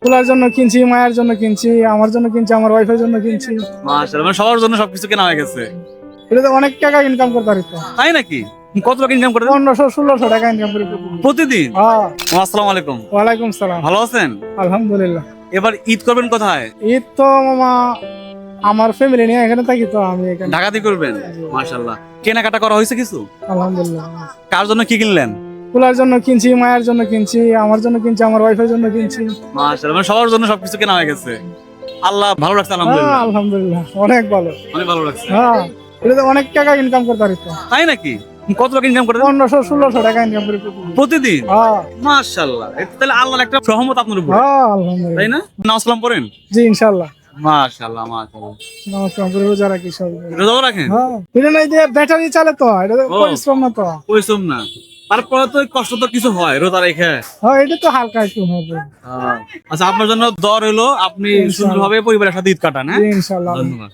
পোলার জন্য কিনছি, মায়ের জন্য কিনছি, আমার জন্য কিনছি, আমার ওয়াইফের জন্য কিনছি। মাশাআল্লাহ, মানে সবার জন্য সবকিছু কেনা হয়ে গেছে। এটা তো অনেক টাকা ইনকাম করতে পারি তো। তাই নাকি? কত টাকা ইনকাম করেন 1500-1600 টাকা ইনকাম করি প্রতিদিন। প্রতিদিন? হ্যাঁ। আসসালামু আলাইকুম। ওয়ালাইকুম সালাম। ভালো আছেন? আলহামদুলিল্লাহ। এবার ঈদ করবেন কোথায়? ঈদ তো মামা আমার ফ্যামিলি নিয়ে এখানে থাকি, তো আমি এখানে। ঢাকাতে করবেন? মাশাআল্লাহ। কেনাকাটা করা হয়েছে কিছু? আলহামদুলিল্লাহ। কার জন্য কি কিনলেন? পোলার জন্য কিনছি, মায়ের জন্য কিনছি, আমার জন্য কিনছি, আমার ওয়াইফের জন্য কিনছি। মাশাআল্লাহ, মানে সবার জন্য সবকিছু কেনা হয়ে গেছে। আল্লাহ ভালো রাখছে, হ্যাঁ, আলহামদুলিল্লাহ। আলহামদুলিল্লাহ, অনেক ভালো। অনেক ভালো রাখছে। হ্যাঁ, এটা তো অনেক টাকা ইনকাম করতে পারি তো। তাই নাকি? কত টাকা ইনকাম করেন 1500-1600 টাকা ইনকাম করি প্রতিদিন। প্রতিদিন? হ্যাঁ। মাশাআল্লাহ, এটা তাহলে আল্লাহর একটা রহমত আপনার উপর, হ্যাঁ, আলহামদুলিল্লাহ। তাই না? নামাজ কালাম পড়েন? জি, ইনশাআল্লাহ। মাশাআল্লাহ মাশাআল্লাহ। নমস্কার, রোজা রাখি সব। রোজাও রাখেন? হ্যাঁ, এটা নাই যে ব্যাটারি চালে তো, এটা তো ও। পরিশ্রম না তো। পরিশ্রম না, তারপরে তো কষ্ট তো কিছু হয় রোজা রেখে। হ্যাঁ, এটা তো হালকা একটু হবে। আচ্ছা, আপনার জন্য দর হলো আপনি ইনশাআল্লাহ। সুন্দরভাবে পরিবারের সাথে ঈদ কাটান। হ্যাঁ, জি, ইনশাআল্লাহ। ধন্যবাদ।